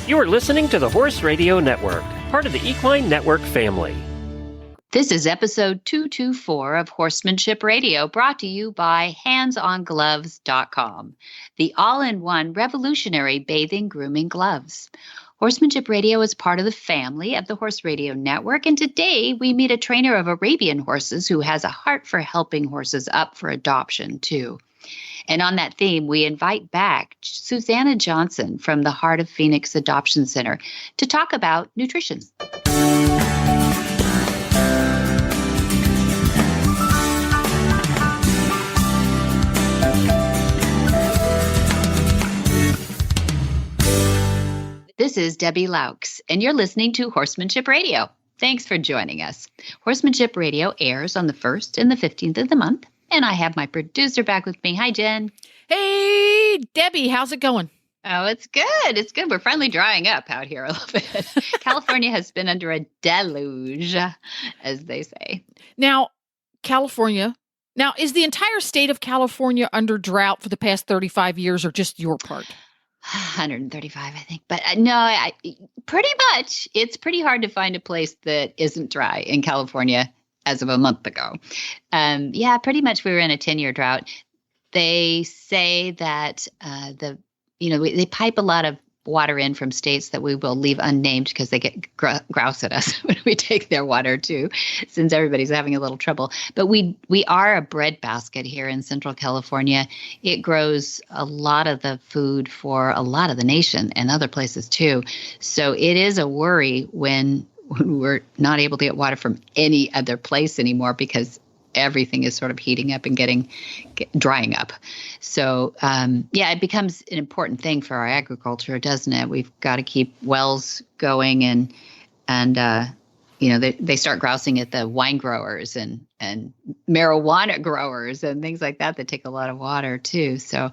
You are listening to the Horse Radio Network, part of the Equine Network family. This is episode 224 of Horsemanship Radio, brought to you by HandsOnGloves.com, the all-in-one revolutionary bathing grooming gloves. Horsemanship Radio is part of the family of the Horse Radio Network, and today we meet a trainer of Arabian horses who has a heart for helping horses up for adoption, too. And on that theme, we invite back Susanna Johnson from the Heart of Phoenix Adoption Center to talk about nutrition. This is Debbie Laux, and you're listening to Horsemanship Radio. Thanks for joining us. Horsemanship Radio airs on the 1st and the 15th of the month, and I have my producer back with me. Hi, Jen. Hey, Debbie, how's it going? Oh, it's good. It's good. We're finally drying up out here a little bit. California has been under a deluge, as they say. Now, California. Now, is the entire state of California under drought for the past 35 years or just your part? 135, I think. But no, pretty much. It's pretty hard to find a place that isn't dry in California as of a month ago. Yeah, pretty much we were in a 10-year drought. They say that they pipe a lot of water in from states that we will leave unnamed because they get grouse at us when we take their water too, since everybody's having a little trouble. But we are a breadbasket here in Central California. It grows a lot of the food for a lot of the nation and other places too. So it is a worry when we're not able to get water from any other place anymore because everything is sort of heating up and drying up. So, it becomes an important thing for our agriculture, doesn't it? We've got to keep wells going and they start grousing at the wine growers and marijuana growers and things like that take a lot of water too. So,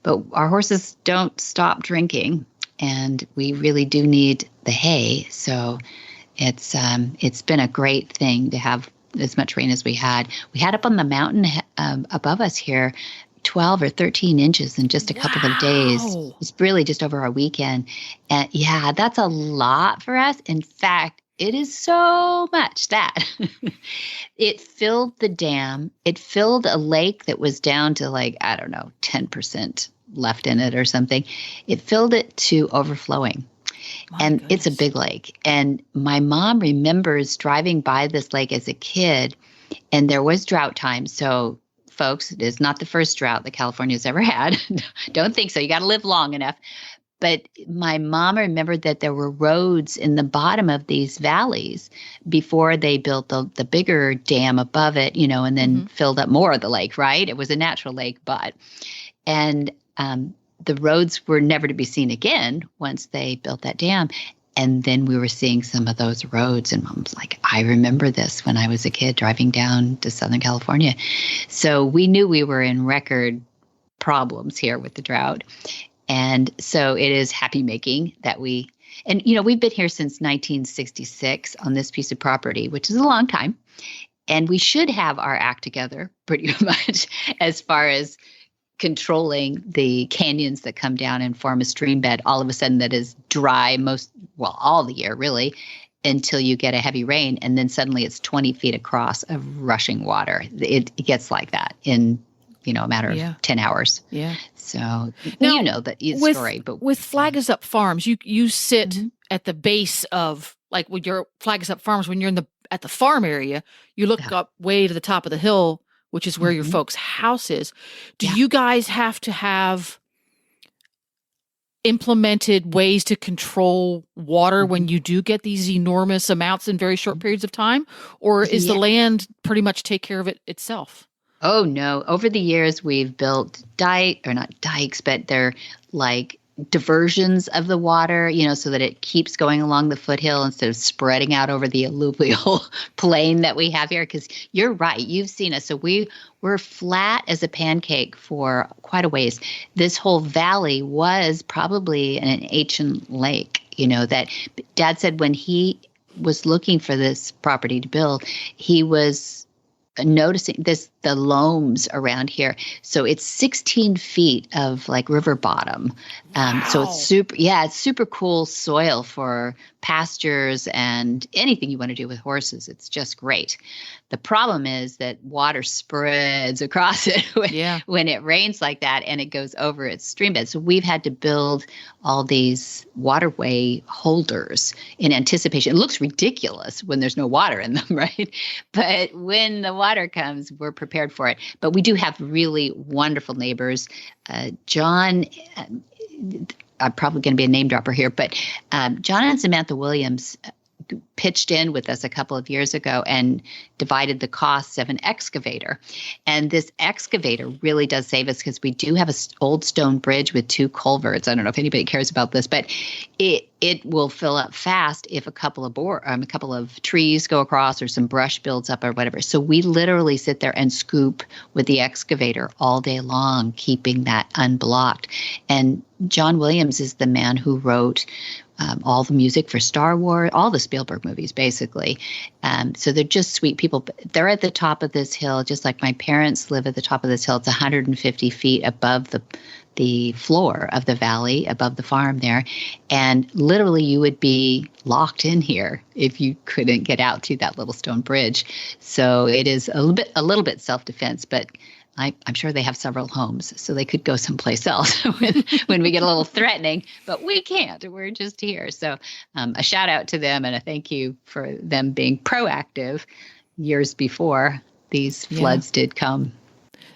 but our horses don't stop drinking and we really do need the hay. So it's been a great thing to have as much rain as we had. We had up on the mountain above us here 12 or 13 inches in just a couple of days. It's really just over a weekend. And yeah, that's a lot for us. In fact, it is so much that it filled the dam. It filled a lake that was down to 10% left in it or something. It filled it to overflowing. And it's a big lake. And my mom remembers driving by this lake as a kid, and there was drought time. So, folks, it is not the first drought that California's ever had. Don't think so. You got to live long enough. But my mom remembered that there were roads in the bottom of these valleys before they built the bigger dam above it, and then filled up more of the lake, right? It was a natural lake, and the roads were never to be seen again once they built that dam. And then we were seeing some of those roads. And Mom's like, I remember this when I was a kid driving down to Southern California. So we knew we were in record problems here with the drought. And so it is happy making that we've been here since 1966 on this piece of property, which is a long time. And we should have our act together pretty much as far as controlling the canyons that come down and form a stream bed all of a sudden that is dry all the year really until you get a heavy rain. And then suddenly it's 20 feet across of rushing water. It gets like that in, a matter of 10 hours. Yeah. So now, the story. But with Flag Is Up Farms, you sit at the base of when your Flag Is Up Farms, when you're at the farm area, you look up way to the top of the hill, which is where your folks' house is. Do you guys have to have implemented ways to control water when you do get these enormous amounts in very short periods of time? Or is the land pretty much take care of it itself? Oh, no. Over the years, we've built not dikes, but they're diversions of the water, so that it keeps going along the foothill instead of spreading out over the alluvial plain that we have here. Because you're right, you've seen us. So we're flat as a pancake for quite a ways. This whole valley was probably an ancient lake, that Dad said when he was looking for this property to build, he was noticing this the loams around here. So it's 16 feet of like river bottom. So it's it's super cool soil for pastures and anything you want to do with horses. It's just great. The problem is that water spreads across it when it rains like that, and it goes over its stream bed. So we've had to build all these waterway holders in anticipation. It looks ridiculous when there's no water in them, right? But when the water comes, we're prepared for it. But we do have really wonderful neighbors. John, I'm probably going to be a name dropper here, but John and Samantha Williams pitched in with us a couple of years ago and divided the costs of an excavator. And this excavator really does save us because we do have an old stone bridge with 2 culverts. I don't know if anybody cares about this, but it will fill up fast if a couple of trees go across or some brush builds up or whatever. So we literally sit there and scoop with the excavator all day long, keeping that unblocked. And John Williams is the man who wrote all the music for Star Wars, all the Spielberg movies, basically. So they're just sweet people. They're at the top of this hill, just like my parents live at the top of this hill. It's 150 feet above the floor of the valley, above the farm there. And literally you would be locked in here if you couldn't get out to that little stone bridge. So it is a little bit self-defense, but I'm sure they have several homes, so they could go someplace else when we get a little threatening, but we can't. We're just here. So a shout out to them and a thank you for them being proactive years before these floods did come.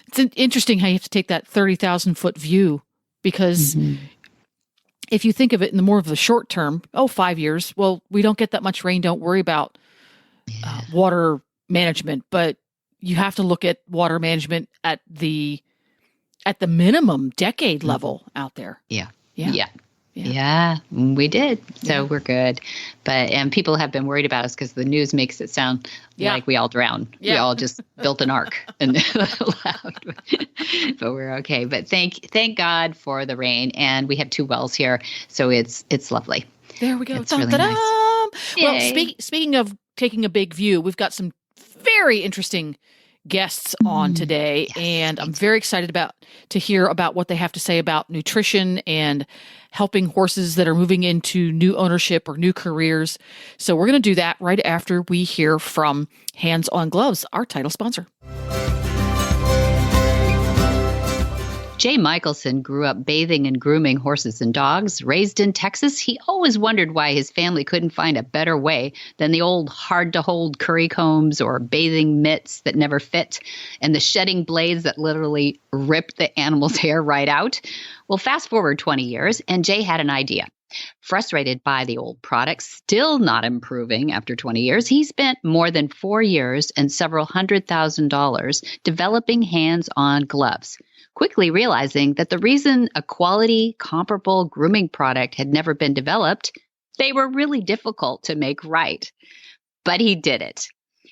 It's interesting how you have to take that 30,000 foot view, because if you think of it in the more of the short term, 5 years, well, we don't get that much rain. Don't worry about water management, but you have to look at water management at the minimum decade level out there. Yeah, we did. So we're good. And people have been worried about us because the news makes it sound like we all drowned. Yeah. We all just built an ark and allowed, but we're okay. But thank God for the rain, and we have 2 wells here, so it's lovely. There we go. It's really nice. Well, speaking of taking a big view, we've got some very interesting guests on today, and I'm very excited to hear about what they have to say about nutrition and helping horses that are moving into new ownership or new careers. So we're going to do that right after we hear from Hands on Gloves, our title sponsor. Jay Michelson grew up bathing and grooming horses and dogs. Raised in Texas, he always wondered why his family couldn't find a better way than the old hard-to-hold curry combs or bathing mitts that never fit and the shedding blades that literally rip the animal's hair right out. Well, fast forward 20 years, and Jay had an idea. Frustrated by the old products still not improving after 20 years, he spent more than 4 years and several $100,000 developing hands-on gloves, quickly realizing that the reason a quality, comparable grooming product had never been developed, they were really difficult to make right. But he did it.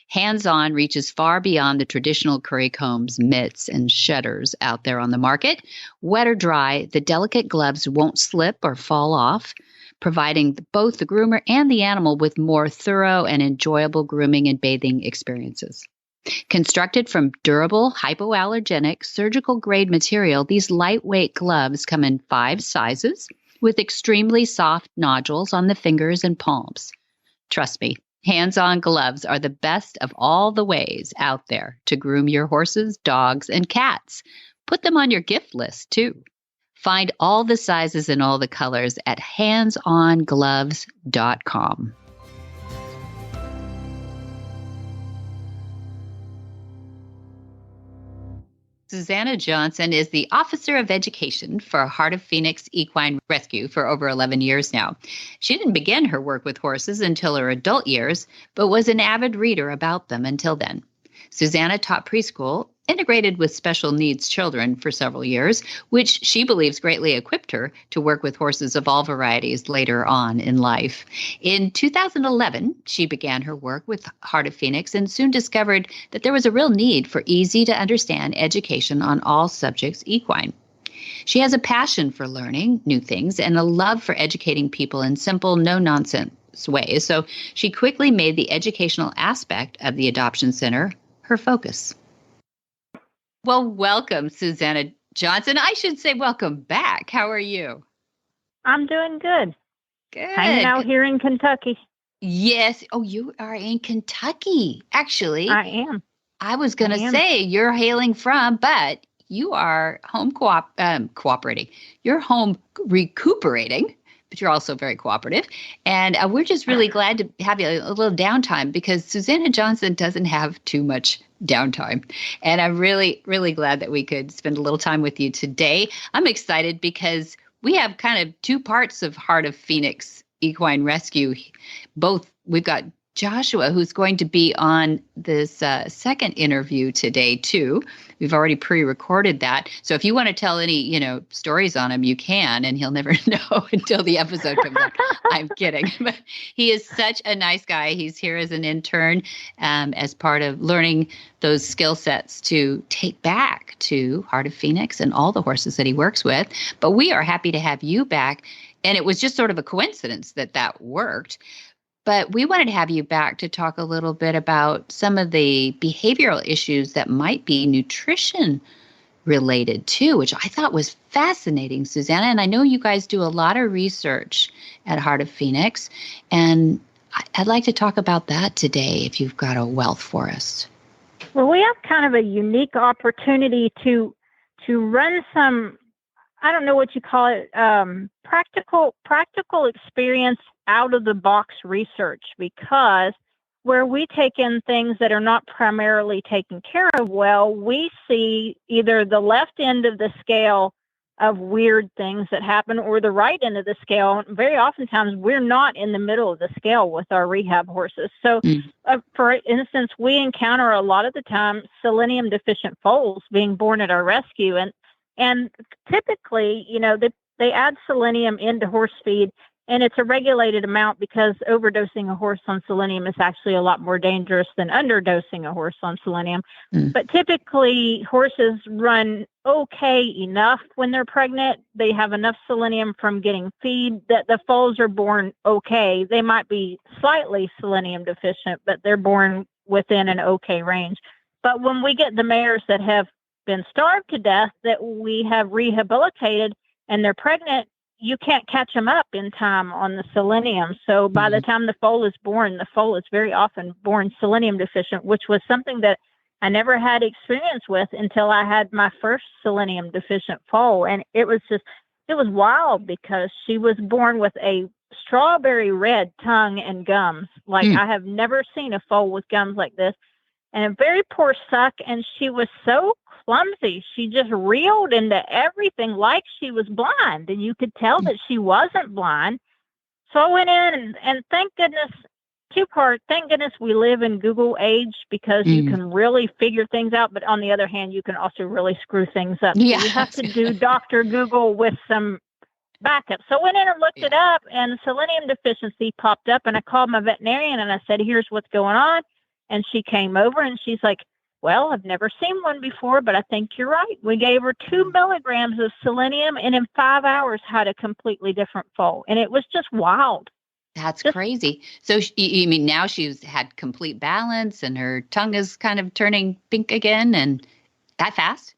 Hands-On reaches far beyond the traditional curry combs, mitts, and shutters out there on the market. Wet or dry, the delicate gloves won't slip or fall off, providing both the groomer and the animal with more thorough and enjoyable grooming and bathing experiences. Constructed from durable, hypoallergenic, surgical-grade material, these lightweight gloves come in 5 sizes with extremely soft nodules on the fingers and palms. Trust me, hands-on gloves are the best of all the ways out there to groom your horses, dogs, and cats. Put them on your gift list, too. Find all the sizes and all the colors at HandsOnGloves.com. Susanna Johnson is the Officer of Education for Heart of Phoenix Equine Rescue for over 11 years now. She didn't begin her work with horses until her adult years, but was an avid reader about them until then. Susanna taught preschool, integrated with special needs children for several years, which she believes greatly equipped her to work with horses of all varieties later on in life. In 2011, she began her work with Heart of Phoenix and soon discovered that there was a real need for easy-to-understand education on all subjects equine. She has a passion for learning new things and a love for educating people in simple, no-nonsense ways, so she quickly made the educational aspect of the adoption center her focus. Well, welcome, Susanna Johnson. I should say welcome back. How are you? I'm doing good. Good. Hanging out here in Kentucky. Yes. Oh, you are in Kentucky. Actually, I am. I was going to say you're hailing from, but you are home cooperating. You're home recuperating, but you're also very cooperative. And we're just really glad to have you a little downtime because Susanna Johnson doesn't have too much downtime. And I'm really, really glad that we could spend a little time with you today. I'm excited because we have kind of two parts of Heart of Phoenix Equine Rescue. We've got Joshua, who's going to be on this second interview today, too. We've already pre-recorded that. So if you want to tell any, stories on him, you can, and he'll never know until the episode comes out. I'm kidding. But he is such a nice guy. He's here as an intern as part of learning those skill sets to take back to Heart of Phoenix and all the horses that he works with. But we are happy to have you back. And it was just sort of a coincidence that worked. But we wanted to have you back to talk a little bit about some of the behavioral issues that might be nutrition related too, which I thought was fascinating, Susanna. And I know you guys do a lot of research at Heart of Phoenix. And I'd like to talk about that today if you've got a wealth for us. Well, we have kind of a unique opportunity to run some, I don't know what you call it, practical experience out of the box research, because where we take in things that are not primarily taken care of well, we see either the left end of the scale of weird things that happen or the right end of the scale. Very oftentimes we're not in the middle of the scale with our rehab horses. So for instance, we encounter a lot of the time selenium deficient foals being born at our rescue. And typically, they add selenium into horse feed, and it's a regulated amount because overdosing a horse on selenium is actually a lot more dangerous than underdosing a horse on selenium. But typically, horses run okay enough when they're pregnant. They have enough selenium from getting feed that the foals are born okay. They might be slightly selenium deficient, but they're born within an okay range. But when we get the mares that have been starved to death that we have rehabilitated and they're pregnant, you can't catch them up in time on the selenium. So by the time the foal is born, the foal is very often born selenium deficient, which was something that I never had experience with until I had my first selenium deficient foal. And it was wild because she was born with a strawberry red tongue and gums. Like I have never seen a foal with gums like this, and a very poor suck. And she was so clumsy. She just reeled into everything like she was blind, and you could tell that she wasn't blind. So I went in and thank goodness, thank goodness we live in Google age, because you can really figure things out. But on the other hand, you can also really screw things up. Yeah. So you have to do Dr. Google with some backup. So I went in and looked it up, and selenium deficiency popped up, and I called my veterinarian and I said, here's what's going on. And she came over and she's like, well, I've never seen one before, but I think you're right. We gave her 2 milligrams of selenium, and in 5 hours had a completely different foal. And it was just wild. That's crazy. So you mean now she's had complete balance and her tongue is kind of turning pink again, and that fast?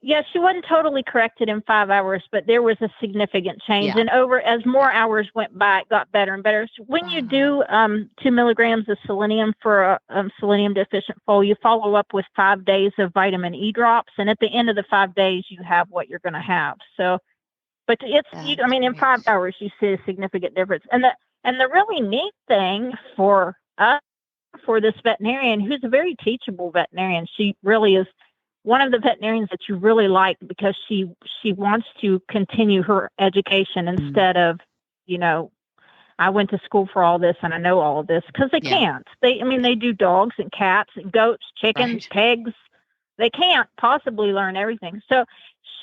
Yeah, she wasn't totally corrected in 5 hours, but there was a significant change. And as more hours went by, it got better and better. So when you do 2 milligrams of selenium for a selenium deficient foal, you follow up with 5 days of vitamin E drops. And at the end of the 5 days, you have what you're going to have. So, but in 5 hours, you see a significant difference. And the really neat thing for us, for this veterinarian, who's a very teachable veterinarian, she really is one of the veterinarians that you really like, because she wants to continue her education instead of, I went to school for all this and I know all of this, because they can't. They do dogs and cats and goats, chickens, pigs. They can't possibly learn everything. So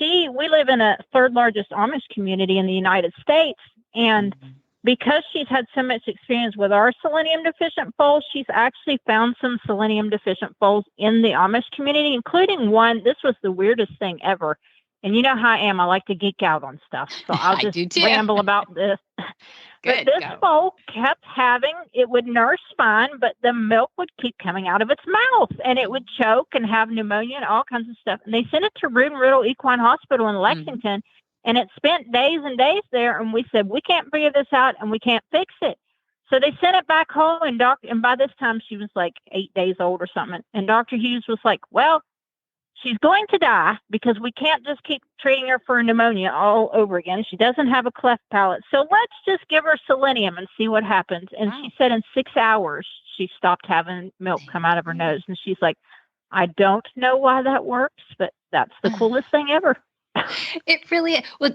we live in a third largest Amish community in the United States, and because she's had so much experience with our selenium deficient foals, she's actually found some selenium deficient foals in the Amish community, including one. This was the weirdest thing ever. And you know how I am. I like to geek out on stuff. So I'll I just do too. ramble about this. But Good. this Go. foal kept it would nurse fine, but the milk would keep coming out of its mouth and it would choke and have pneumonia and all kinds of stuff. And they sent it to Root and Riddle Equine Hospital in Lexington, and it spent days and days there. And we said, we can't figure this out and we can't fix it. So they sent it back home, and by this time she was like 8 days old or something. And Dr. Hughes was like, well, she's going to die because we can't just keep treating her for pneumonia all over again. She doesn't have a cleft palate. So let's just give her selenium and see what happens. And she said in 6 hours, she stopped having milk come out of her nose. And she's like, I don't know why that works, but that's the coolest thing ever. It really is. Well,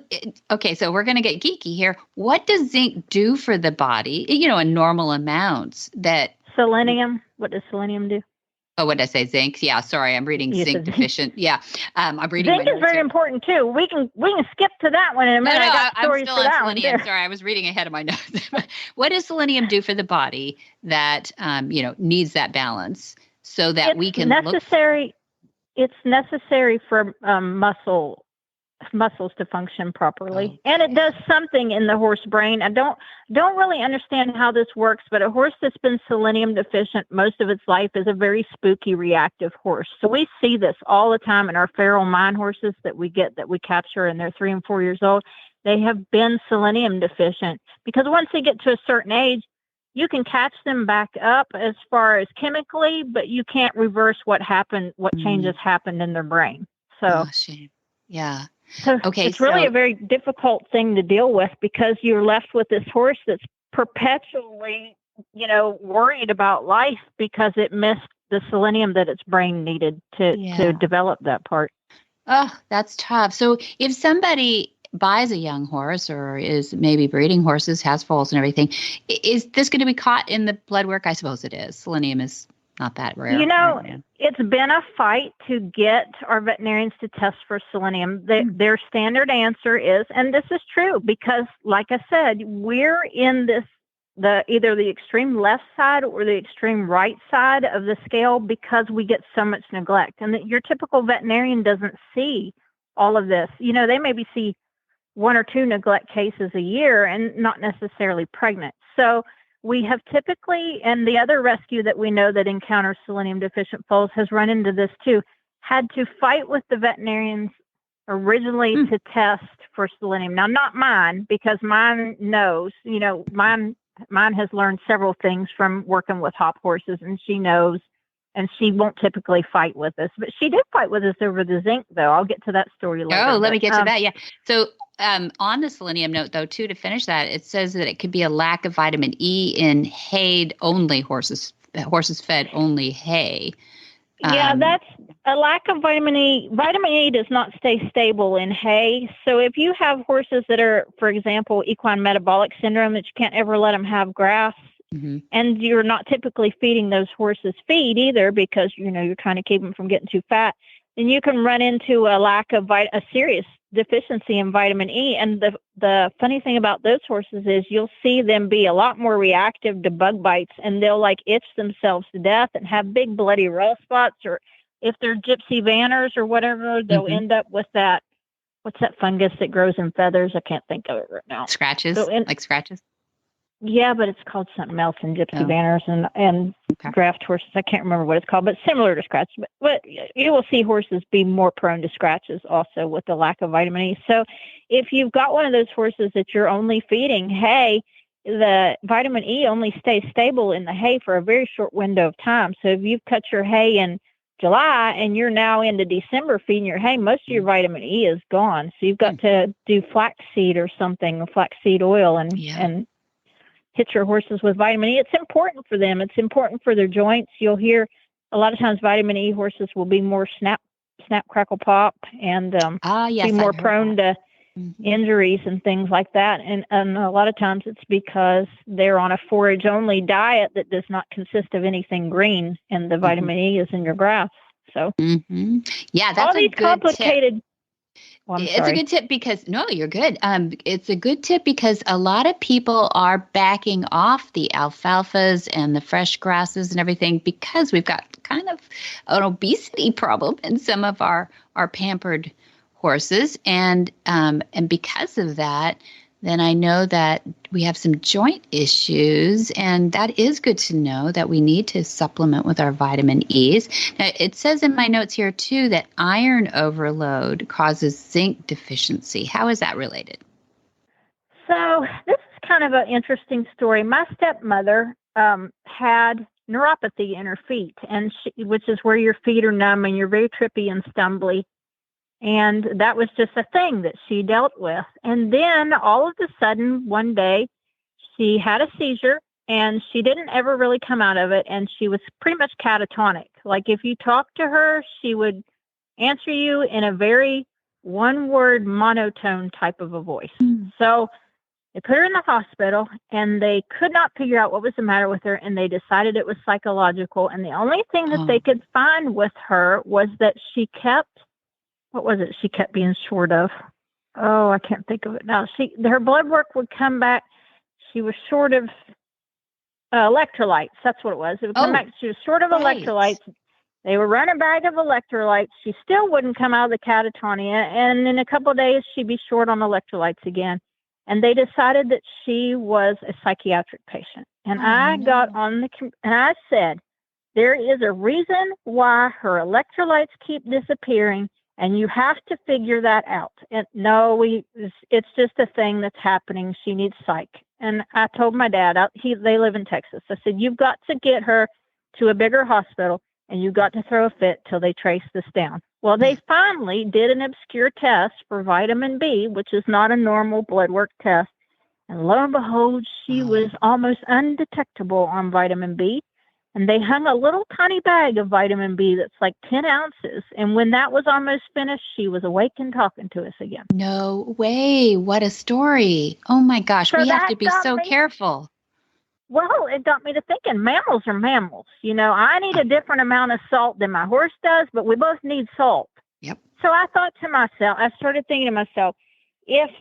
okay, so we're going to get geeky here. What does zinc do for the body, in normal amounts that... Selenium. What does selenium do? Oh, what did I say? Zinc? Yeah, sorry, I'm reading zinc deficient. Yeah, I'm reading. Zinc is very important too. We can skip to that one in a minute. No, I got stories I'm still for on that selenium. one. Sorry, I was reading ahead of my notes. What does selenium do for the body that needs that balance so that we can necessary? It's necessary for muscles to function properly, and it does something in the horse brain. I don't really understand how this works, but a horse that's been selenium deficient most of its life is a very spooky, reactive horse. So we see this all the time in our feral mine horses that we capture, and they're 3 and 4 years old. They have been selenium deficient because once they get to a certain age, you can catch them back up as far as chemically, but you can't reverse what changes happened in their brain. So, shame. Yeah. So it's really a very difficult thing to deal with because you're left with this horse that's perpetually, worried about life because it missed the selenium that its brain needed to develop that part. Oh, that's tough. So if somebody buys a young horse or is maybe breeding horses, has foals and everything, is this going to be caught in the blood work? I suppose it is. Selenium is not that rare. It's been a fight to get our veterinarians to test for selenium. Their standard answer is, and this is true because, like I said, we're in either the extreme left side or the extreme right side of the scale because we get so much neglect. And your typical veterinarian doesn't see all of this. They maybe see 1 or 2 neglect cases a year and not necessarily pregnant. So we have typically, and the other rescue that we know that encounters selenium deficient foals has run into this too, had to fight with the veterinarians originally to test for selenium. Now, not mine, because mine knows, mine has learned several things from working with hop horses, and she knows, and she won't typically fight with us. But she did fight with us over the zinc, though. I'll get to that story later. Oh, let me get to that. Yeah. So on the selenium note, though, too, to finish that, it says that it could be a lack of vitamin E in hay only horses fed only hay. Yeah, that's a lack of vitamin E. Vitamin E does not stay stable in hay. So if you have horses that are, for example, equine metabolic syndrome, that you can't ever let them have grass, and you're not typically feeding those horses feed either because, you're trying to keep them from getting too fat, then you can run into a lack of a serious deficiency in vitamin E. And the funny thing about those horses is you'll see them be a lot more reactive to bug bites, and they'll itch themselves to death and have big bloody raw spots, or if they're gypsy vanners or whatever, they'll end up with that. What's that fungus that grows in feathers? I can't think of it right now. Scratches, like scratches? Yeah, but it's called something else in gypsy vanners and draft horses. I can't remember what it's called, but similar to scratch. But you will see horses be more prone to scratches also with the lack of vitamin E. So if you've got one of those horses that you're only feeding hay, the vitamin E only stays stable in the hay for a very short window of time. So if you've cut your hay in July and you're now into December feeding your hay, most of your vitamin E is gone. So you've got to do flaxseed or something, or flaxseed oil, and hit your horses with vitamin E. It's important for them. It's important for their joints. You'll hear a lot of times vitamin E horses will be more snap, crackle, pop, and be more prone to injuries and things like that. And a lot of times it's because they're on a forage only diet that does not consist of anything green, and the vitamin E is in your grass. So yeah, that's all these good complicated tip. It's a good tip because, no, you're good. It's a good tip because a lot of people are backing off the alfalfas and the fresh grasses and everything because we've got kind of an obesity problem in some of our pampered horses, and because of that, then I know that we have some joint issues, and that is good to know that we need to supplement with our vitamin E's. Now, it says in my notes here, too, that iron overload causes zinc deficiency. How is that related? So this is kind of an interesting story. My stepmother had neuropathy in her feet, and which is where your feet are numb and you're very trippy and stumbly. And that was just a thing that she dealt with. And then all of a sudden, one day, she had a seizure, and she didn't ever really come out of it. And she was pretty much catatonic. Like if you talked to her, she would answer you in a very one-word monotone type of a voice. So they put her in the hospital, and they could not figure out what was the matter with her, and they decided it was psychological. And the only thing that they could find with her was that she kept, what was it she kept being short of? Oh, I can't think of it now. Her blood work would come back. She was short of electrolytes. That's what it was. It would come back. She was short of electrolytes. They would run a bag of electrolytes. She still wouldn't come out of the catatonia. And in a couple of days, she'd be short on electrolytes again. And they decided that she was a psychiatric patient. And I got on and I said, there is a reason why her electrolytes keep disappearing, and you have to figure that out. And no, it's just a thing that's happening. She needs psych. And I told my dad, they live in Texas. I said, you've got to get her to a bigger hospital, and you've got to throw a fit till they trace this down. Well, they finally did an obscure test for vitamin B, which is not a normal blood work test. And lo and behold, she was almost undetectable on vitamin B. And they hung a little tiny bag of vitamin B that's like 10 ounces. And when that was almost finished, she was awake and talking to us again. No way. What a story. Oh, my gosh. So we have to be so careful. Well, it got me to thinking mammals are mammals. You know, I need a different amount of salt than my horse does, but we both need salt. Yep. So I thought to myself, I started thinking to myself, if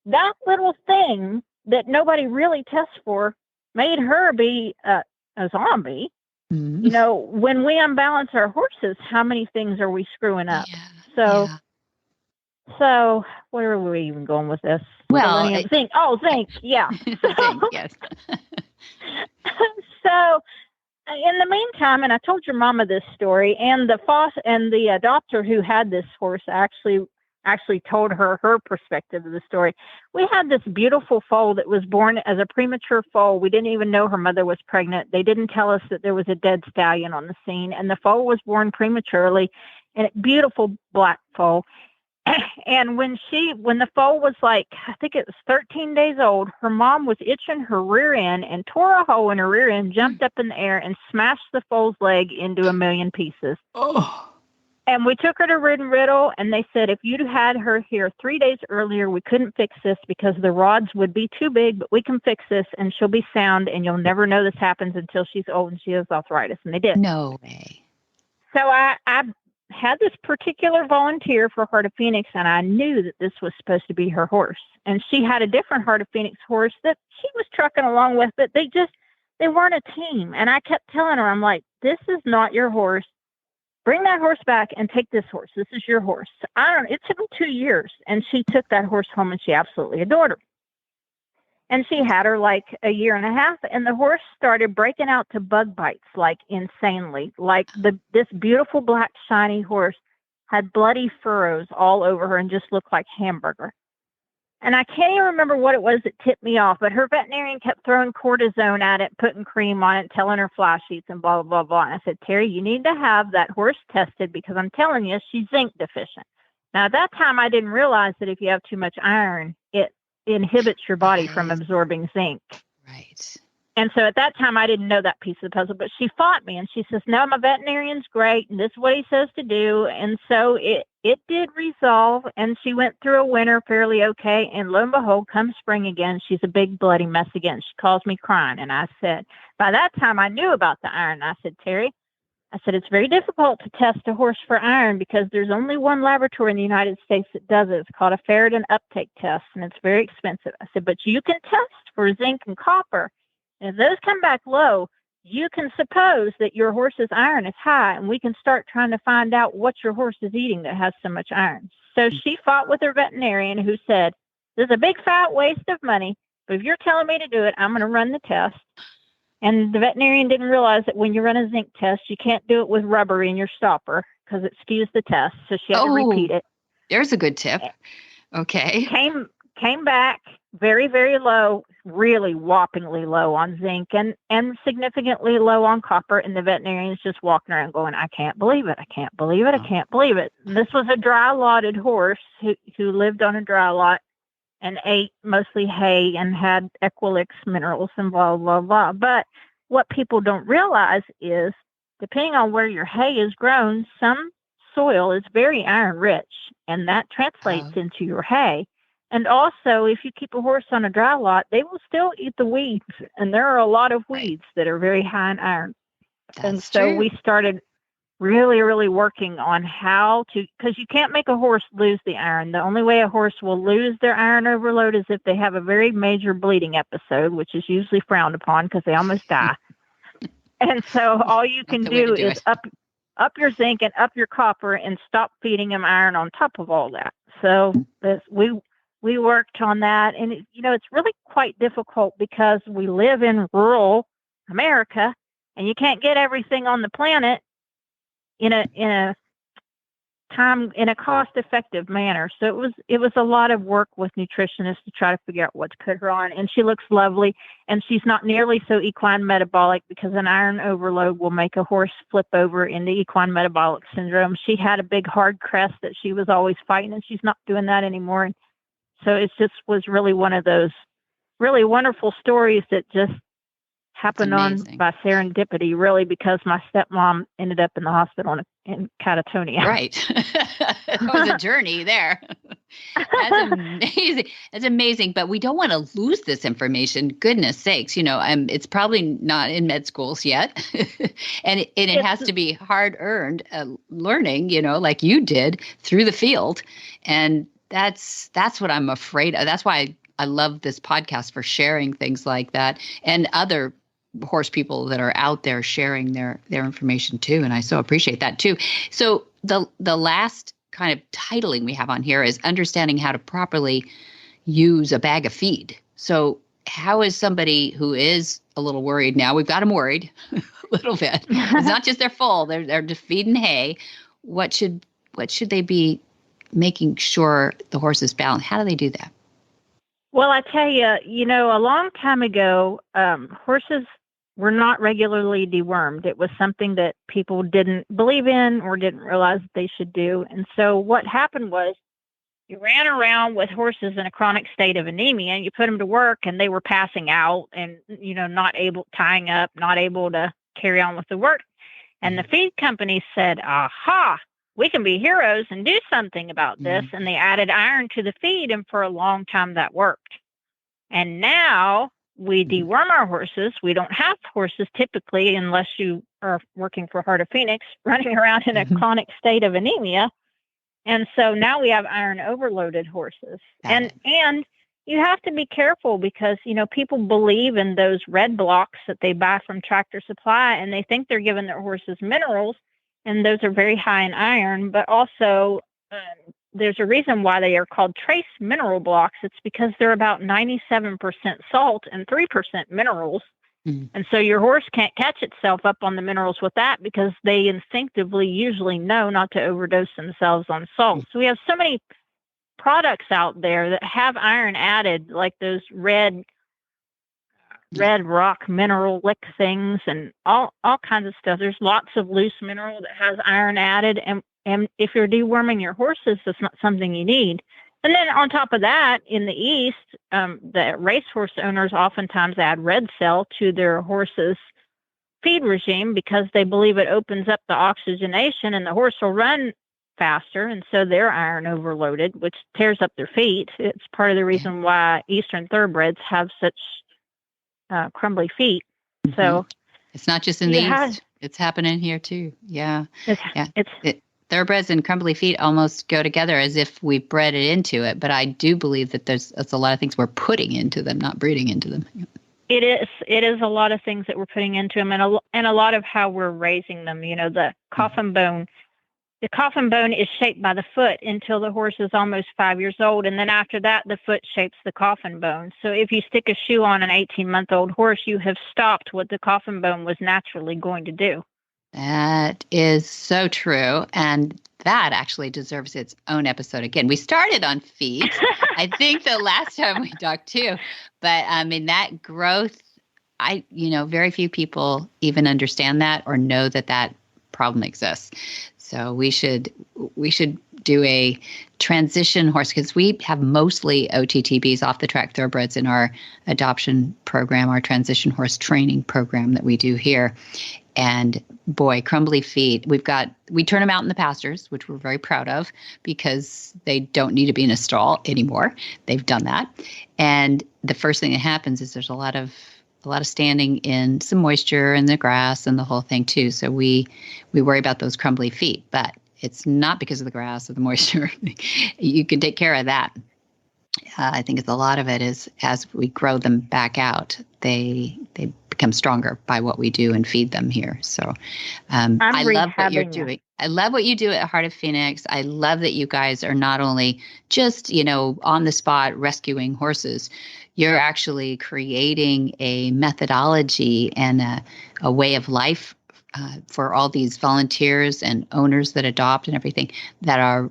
that little thing that nobody really tests for made her be a zombie, you know, when we unbalance our horses, how many things are we screwing up? So where were we even going with this? Well, zinc. Oh, zinc. Yeah. Zinc, yes. So in the meantime, and I told your mama this story, and the adopter who had this horse actually told her perspective of the story. We had this beautiful foal that was born as a premature foal. We didn't even know her mother was pregnant. They didn't tell us that there was a dead stallion on the scene, and the foal was born prematurely, and a beautiful black foal. And when the foal was like, I think it was 13 days old, her mom was itching her rear end and tore a hole in her rear end, jumped up in the air, and smashed the foal's leg into a million pieces. Oh. And we took her to Rid and Riddle, and they said, if you'd had her here 3 days earlier, we couldn't fix this because the rods would be too big, but we can fix this, and she'll be sound, and you'll never know this happens until she's old and she has arthritis. And they did. No way. So I had this particular volunteer for Heart of Phoenix, and I knew that this was supposed to be her horse. And she had a different Heart of Phoenix horse that she was trucking along with, but they weren't a team. And I kept telling her, I'm like, this is not your horse. Bring that horse back and take this horse. This is your horse. It took them 2 years, and she took that horse home, and she absolutely adored her. And she had her like a year and a half, and the horse started breaking out to bug bites like insanely. Like this beautiful black shiny horse had bloody furrows all over her and just looked like hamburger. And I can't even remember what it was that tipped me off, but her veterinarian kept throwing cortisone at it, putting cream on it, telling her fly sheets and blah, blah, blah, blah. And I said, Terry, you need to have that horse tested because I'm telling you, she's zinc deficient. Now, at that time, I didn't realize that if you have too much iron, it inhibits your body from absorbing zinc. Right. And so at that time, I didn't know that piece of the puzzle, but she fought me and she says, no, my veterinarian's great. And this is what he says to do. And so it did resolve, and she went through a winter fairly okay. And lo and behold, come spring again, she's a big bloody mess again. She calls me crying. And I said, by that time I knew about the iron. I said, Terry, it's very difficult to test a horse for iron because there's only one laboratory in the United States that does it. It's called a ferritin uptake test, and it's very expensive. I said, but you can test for zinc and copper. And if those come back low, you can suppose that your horse's iron is high, and we can start trying to find out what your horse is eating that has so much iron. So she fought with her veterinarian, who said, "This is a big fat waste of money, but if you're telling me to do it, I'm going to run the test." And the veterinarian didn't realize that when you run a zinc test, you can't do it with rubber in your stopper because it skews the test. So she had to repeat it. There's a good tip. Okay. Came back very, very low, really whoppingly low on zinc and significantly low on copper. And the veterinarian's just walking around going, "I can't believe it. I can't believe it. I can't believe it." And this was a dry lotted horse who lived on a dry lot and ate mostly hay and had Equilix minerals and blah, blah, blah. But what people don't realize is, depending on where your hay is grown, some soil is very iron rich, and that translates into your hay. And also, if you keep a horse on a dry lot, they will still eat the weeds. And there are a lot of weeds that are very high in iron. And so we started really, really working on how to, because you can't make a horse lose the iron. The only way a horse will lose their iron overload is if they have a very major bleeding episode, which is usually frowned upon because they almost die. And so all you can do is up your zinc and up your copper and stop feeding them iron on top of all that. So we worked on that. And, it's really quite difficult because we live in rural America and you can't get everything on the planet in a cost-effective manner. So it was a lot of work with nutritionists to try to figure out what to put her on. And she looks lovely, and she's not nearly so equine metabolic because an iron overload will make a horse flip over into equine metabolic syndrome. She had a big hard crest that she was always fighting, and she's not doing that anymore. And so it just was really one of those really wonderful stories that just happened on by serendipity, really, because my stepmom ended up in the hospital in Catatonia. Right. It was a journey there. That's amazing. That's amazing. But we don't want to lose this information. Goodness sakes, it's probably not in med schools yet. and it has to be hard-earned learning, like you did through the field. And that's what I'm afraid of. That's why I love this podcast, for sharing things like that, and other horse people that are out there sharing their information too. And I so appreciate that too. So the last kind of titling we have on here is understanding how to properly use a bag of feed. So how is somebody who is a little worried now, we've got them worried a little bit. It's not just they're full, they're just feeding hay. What should they be making sure the horse is balanced? How do they do that? Well, I tell you, a long time ago, horses were not regularly dewormed. It was something that people didn't believe in or didn't realize that they should do. And so what happened was, you ran around with horses in a chronic state of anemia, and you put them to work, and they were passing out and, tying up, not able to carry on with the work. And the feed company said, "Aha, we can be heroes and do something about this." And they added iron to the feed, and for a long time that worked. And now we deworm our horses. We don't have horses typically, unless you are working for Heart of Phoenix, running around in a chronic state of anemia. And so now we have iron overloaded horses. And you have to be careful because, people believe in those red blocks that they buy from Tractor Supply, and they think they're giving their horses minerals. And those are very high in iron, but also there's a reason why they are called trace mineral blocks. It's because they're about 97% salt and 3% minerals. And so your horse can't catch itself up on the minerals with that because they instinctively usually know not to overdose themselves on salt. So we have so many products out there that have iron added, like those red rock mineral lick things and all kinds of stuff. There's lots of loose mineral that has iron added. And if you're deworming your horses, that's not something you need. And then on top of that, in the East, the racehorse owners oftentimes add red cell to their horses' feed regime because they believe it opens up the oxygenation and the horse will run faster. And so they're iron overloaded, which tears up their feet. It's part of the reason why Eastern thoroughbreds have such crumbly feet. So it's not just in the East; it's happening here too. Yeah, thoroughbreds and crumbly feet almost go together as if we've bred it into it. But I do believe that there's a lot of things we're putting into them, not breeding into them. It is a lot of things that we're putting into them, and a lot of how we're raising them. The coffin bone the coffin bone is shaped by the foot until the horse is almost 5 years old. And then after that, the foot shapes the coffin bone. So if you stick a shoe on an 18-month-old horse, you have stopped what the coffin bone was naturally going to do. That is so true. And that actually deserves its own episode again. We started on feet, I think the last time we talked too. But I mean, that growth, very few people even understand that or know that problem exists. So we should do a transition horse, because we have mostly OTTBs, off the track thoroughbreds, in our adoption program, our transition horse training program that we do here. And boy, crumbly feet, we turn them out in the pastures, which we're very proud of, because they don't need to be in a stall anymore. They've done that. And the first thing that happens is there's a lot of standing in some moisture in the grass and the whole thing too. So we worry about those crumbly feet, but it's not because of the grass or the moisture. You can take care of that. I think a lot of it is, as we grow them back out, they become stronger by what we do and feed them here. So I love what you're doing. I love what you do at Heart of Phoenix. I love that you guys are not only just, on the spot rescuing horses. You're actually creating a methodology and a way of life for all these volunteers and owners that adopt and everything, that are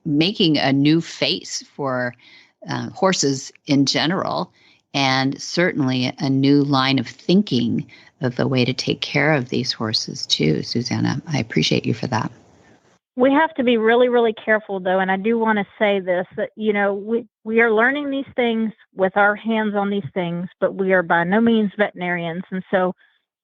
making a new face for horses in general, and certainly a new line of thinking of the way to take care of these horses too. Susanna, I appreciate you for that. We have to be really, really careful, though, and I do want to say this, that, we are learning these things with our hands on these things, but we are by no means veterinarians. And so,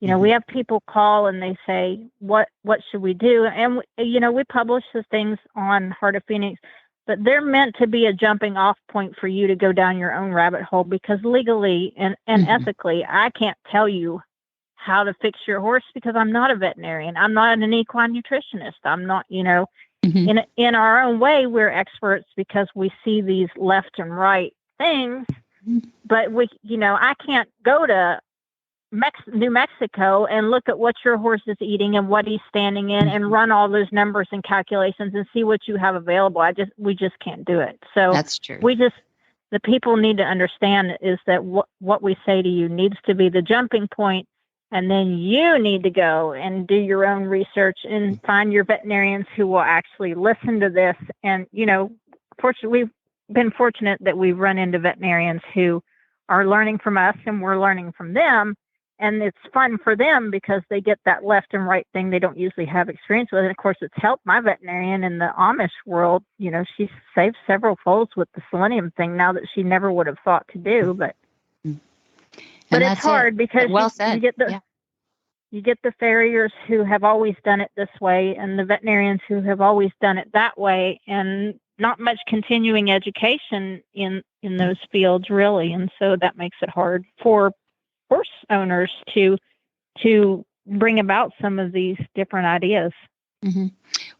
we have people call and they say, what should we do? And, we publish the things on Heart of Phoenix, but they're meant to be a jumping off point for you to go down your own rabbit hole, because legally and ethically, I can't tell you how to fix your horse, because I'm not a veterinarian. I'm not an equine nutritionist. I'm not, in our own way, we're experts because we see these left and right things, but I can't go to New Mexico and look at what your horse is eating and what he's standing in and run all those numbers and calculations and see what you have available. We just can't do it. So that's true. The people need to understand is that what we say to you needs to be the jumping point. And then you need to go and do your own research and find your veterinarians who will actually listen to this. And, fortunately, we've been fortunate that we've run into veterinarians who are learning from us and we're learning from them. And it's fun for them because they get that left and right thing they don't usually have experience with. And, of course, it's helped my veterinarian in the Amish world. She's saved several foals with the selenium thing now that she never would have thought to do. But it's hard because you get the farriers who have always done it this way and the veterinarians who have always done it that way, and not much continuing education in those fields, really. And so that makes it hard for horse owners to bring about some of these different ideas. Mm-hmm.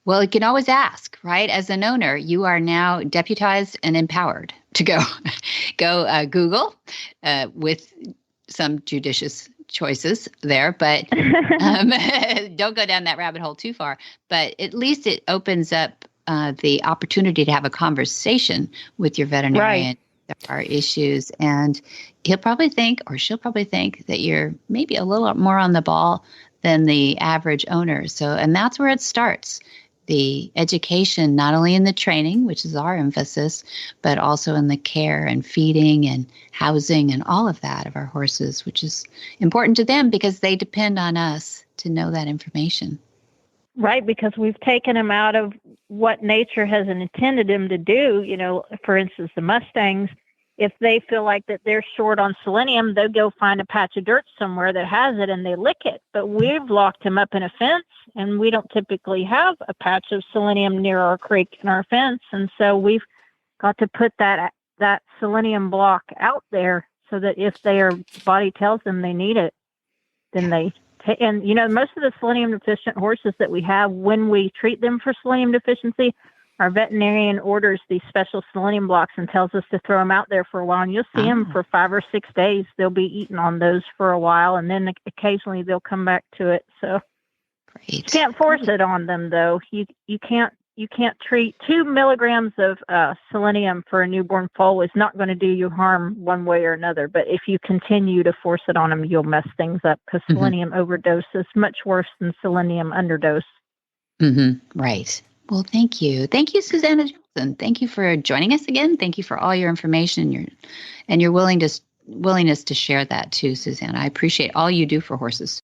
Well, you can always ask, right? As an owner, you are now deputized and empowered to go Google with some judicious choices there, but don't go down that rabbit hole too far. But at least it opens up the opportunity to have a conversation with your veterinarian. Right. There are issues, and he'll probably think, or she'll probably think, that you're maybe a little more on the ball than the average owner. And that's where it starts. The education, not only in the training, which is our emphasis, but also in the care and feeding and housing and all of that of our horses, which is important to them because they depend on us to know that information. Right, because we've taken them out of what nature has intended them to do. For instance, the Mustangs, if they feel like that they're short on selenium, they'll go find a patch of dirt somewhere that has it and they lick it. But we've locked them up in a fence, and we don't typically have a patch of selenium near our creek in our fence. And so we've got to put that selenium block out there so that if their body tells them they need it, then they take. And, most of the selenium deficient horses that we have, when we treat them for selenium deficiency, our veterinarian orders these special selenium blocks and tells us to throw them out there for a while. And you'll see them for 5 or 6 days. They'll be eating on those for a while, and then occasionally they'll come back to it. So Great. You can't force it on them, though. You can't treat 2 milligrams of selenium for a newborn foal is not going to do you harm one way or another. But if you continue to force it on them, you'll mess things up because selenium overdose is much worse than selenium underdose. Right. Well, thank you. Thank you, Susanna Johnson. Thank you for joining us again. Thank you for all your information and your willingness to share that too, Susanna. I appreciate all you do for horses.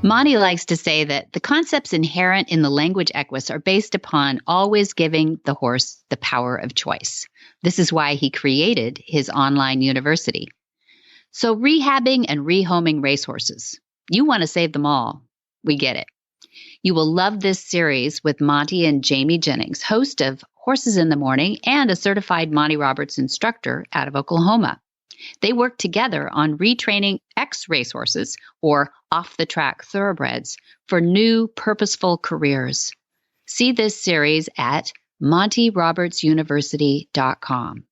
Monty likes to say that the concepts inherent in the language equus are based upon always giving the horse the power of choice. This is why he created his online university. So rehabbing and rehoming racehorses. You want to save them all. We get it. You will love this series with Monty and Jamie Jennings, host of Horses in the Morning and a certified Monty Roberts instructor out of Oklahoma. They work together on retraining ex-racehorses or off-the-track thoroughbreds for new, purposeful careers. See this series at montyrobertsuniversity.com.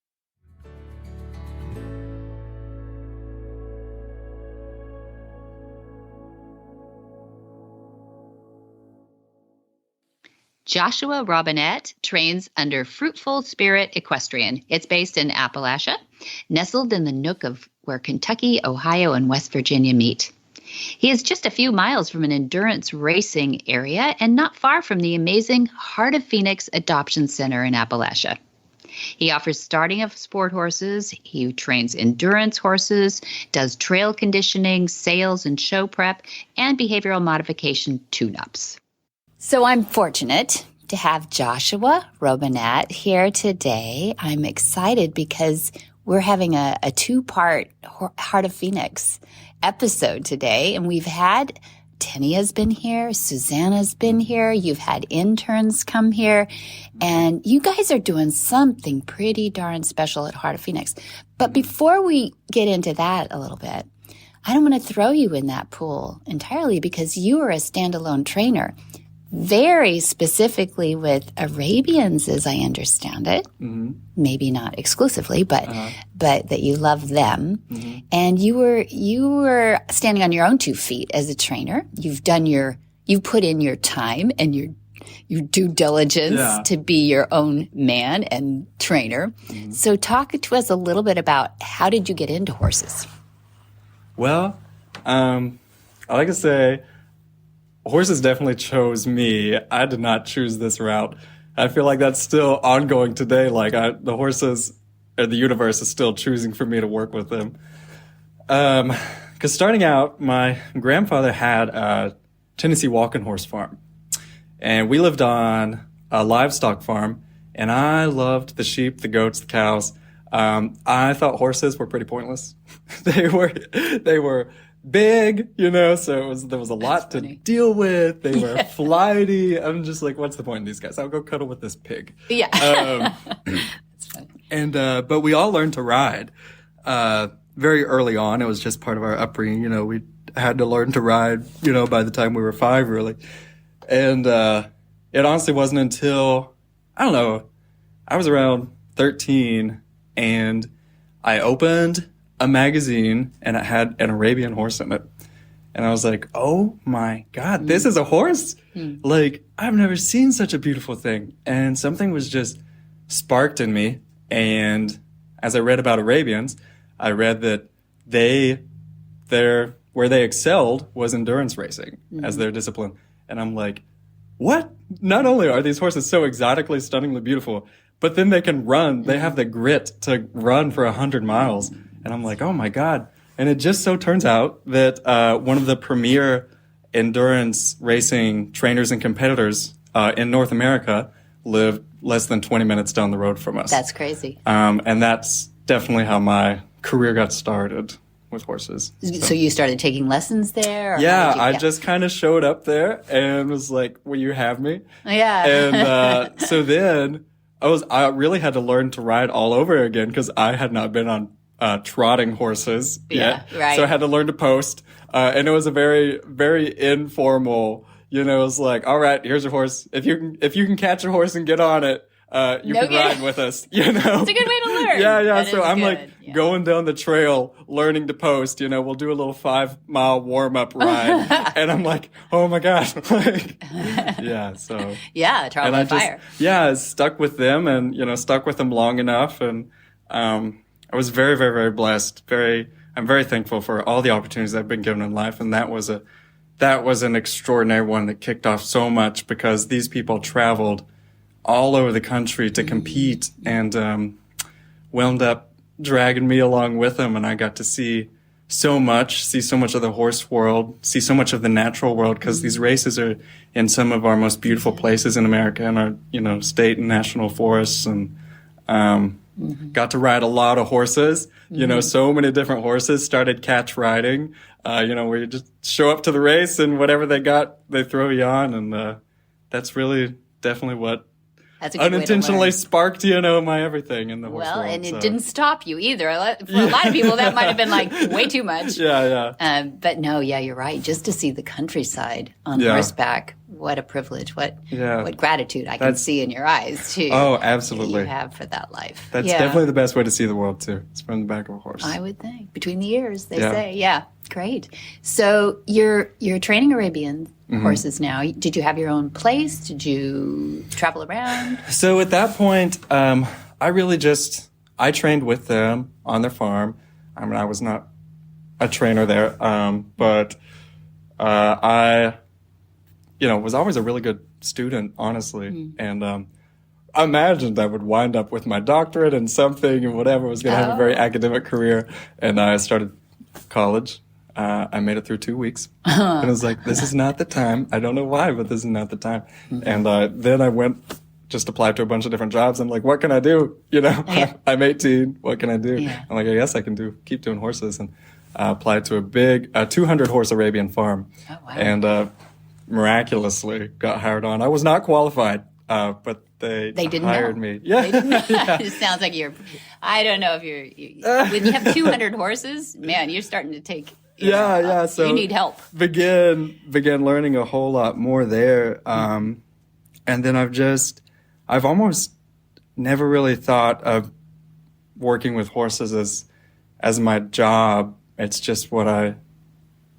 Joshua Robinette trains under Fruitful Spirit Equestrian. It's based in Appalachia, nestled in the nook of where Kentucky, Ohio, and West Virginia meet. He is just a few miles from an endurance racing area and not far from the amazing Heart of Phoenix Adoption Center in Appalachia. He offers starting of sport horses. He trains endurance horses, does trail conditioning, sales and show prep, and behavioral modification tune-ups. So I'm fortunate to have Joshua Robinette here today. I'm excited because we're having a two-part Heart of Phoenix episode today. And we've had, Tenia's been here, Susanna's been here, you've had interns come here, and you guys are doing something pretty darn special at Heart of Phoenix. But before we get into that a little bit, I don't want to throw you in that pool entirely because you are a standalone trainer. Very specifically with Arabians, as I understand it. Maybe not exclusively, but that you love them. And you were standing on your own 2 feet as a trainer. You've put in your time and your due diligence to be your own man and trainer. So talk to us a little bit about how did you get into horses? Well, I like to say, horses definitely chose me. I did not choose this route. I feel like that's still ongoing today. Like the horses or the universe is still choosing for me to work with them. Because starting out, my grandfather had a Tennessee walking horse farm. And we lived on a livestock farm. And I loved the sheep, the goats, the cows. I thought horses were pretty pointless. They were big, so there was a lot to deal with. They were flighty. I'm just like, what's the point in these guys? I'll go cuddle with this pig. Yeah. That's funny. And but we all learned to ride very early on. It was just part of our upbringing. We had to learn to ride, by the time we were 5, really. And it honestly wasn't until, I don't know, I was around 13 and I opened a magazine and it had an Arabian horse in it. And I was like, oh my God, this is a horse? Like, I've never seen such a beautiful thing. And something was just sparked in me. And as I read about Arabians, I read that where they excelled was endurance racing as their discipline. And I'm like, what? Not only are these horses so exotically, stunningly beautiful, but then they can run. They have the grit to run for 100 miles. And I'm like, oh my God. And it just so turns out that one of the premier endurance racing trainers and competitors in North America live less than 20 minutes down the road from us. That's crazy. And that's definitely how my career got started with horses. So you started taking lessons there? I just kind of showed up there and was like, will you have me? Yeah. And so then I really had to learn to ride all over again because I had not been on trotting horses yet. Right. So I had to learn to post. And it was a very, very informal, it was like, all right, here's your horse. If you can catch a horse and get on it, you No can kidding. ride with us, you know? It's a good way to learn. Yeah. That So is I'm good. like Yeah. going down the trail, learning to post, you know, we'll do a little 5-mile warm up ride. And I'm like, oh my gosh. Like, yeah. So. Yeah, trial by fire. I stuck with them and, you know, stuck with them long enough. And, I was very, very, very blessed. I'm very thankful for all the opportunities I've been given in life. And that was an extraordinary one that kicked off so much because these people traveled all over the country to compete and, wound up dragging me along with them. And I got to see so much of the horse world, see so much of the natural world, because these races are in some of our most beautiful places in America and our, you know, state and national forests. And, got to ride a lot of horses, you know, so many different horses, started catch riding, you know, where you just show up to the race and whatever they got, they throw you on. And, that's really definitely what That's a good unintentionally way to learn. sparked, you know, my everything in the horse Well, world. and it So. didn't stop you either. For a lot of people, that might have been like way too much. Yeah. But no, yeah, you're right. Just to see the countryside on Yeah. horseback, what a privilege! What gratitude I can see in your eyes too. Oh, absolutely. You have for that life. That's Yeah. definitely the best way to see the world too. It's from the back of a horse. I would think between the ears, they Yeah. say. Yeah, great. So you're training Arabian Mm-hmm. horses now. Did you have your own place? Did you travel around? So at that point, I trained with them on their farm. I mean, I was not a trainer there, but I, you know, was always a really good student, honestly. And I imagined I would wind up with my doctorate in something and whatever, was going to have a very academic career. And I started college. I made it through 2 weeks. And I was like, this is not the time. I don't know why, but this is not the time. And then I just applied to a bunch of different jobs. I'm like, what can I do? You know, I'm 18. What can I do? Yeah. I'm like, I guess I can keep doing horses. And I applied to a big 200 horse Arabian farm. Oh, wow. And miraculously got hired on. I was not qualified, but they didn't hired know. me. Yeah. It sounds like I don't know if when you have 200 horses, man, you're starting to take. So you need help. Began learning a whole lot more there. And then I've almost never really thought of working with horses as my job. It's just what I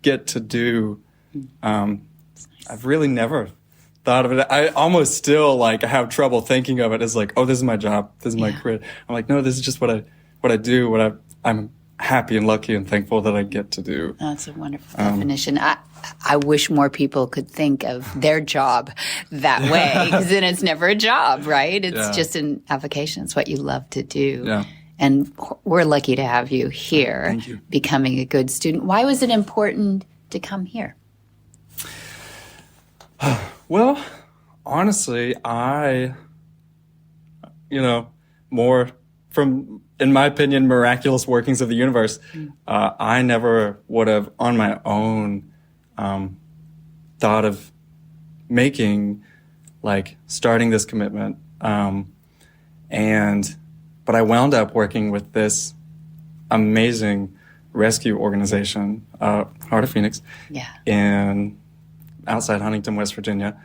get to do. I've really never thought of it. I almost still have trouble thinking of it as like, oh, this is my job. This is my career. I'm like, no, this is just what I do. I'm happy and lucky and thankful that I get to do. That's a wonderful definition. I wish more people could think of their job that way, because then it's never a job, right? It's just an avocation. It's what you love to do. Yeah. And we're lucky to have you here. Thank you. Becoming a good student. Why was it important to come here? Well, honestly, more from, in my opinion, miraculous workings of the universe, I never would have on my own thought of starting this commitment. But I wound up working with this amazing rescue organization, Heart of Phoenix, outside Huntington, West Virginia.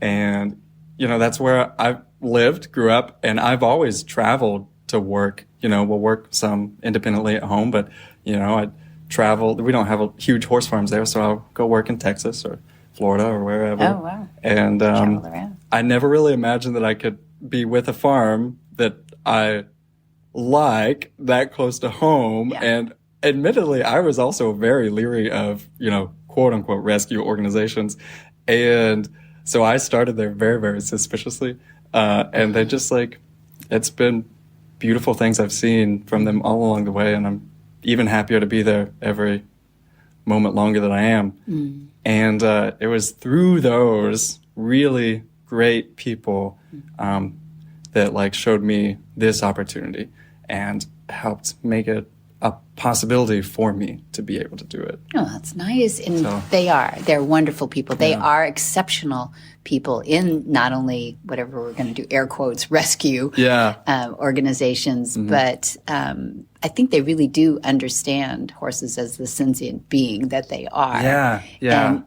And, that's where I lived, grew up, and I've always traveled to work. We'll work some independently at home, but, I travel. We don't have huge horse farms there, so I'll go work in Texas or Florida or wherever. Oh, wow. And Travel around. I never really imagined that I could be with a farm that I like that close to home. Yeah. And admittedly, I was also very leery of, quote unquote rescue organizations. And so I started there very, very suspiciously. And they just it's been beautiful things I've seen from them all along the way. And I'm even happier to be there every moment longer than I am. And it was through those really great people that showed me this opportunity and helped make it a possibility for me to be able to do it. Oh, that's nice. And they're wonderful people. They are exceptional people in not only whatever we're going to do, air quotes, rescue organizations, but I think they really do understand horses as the sentient being that they are.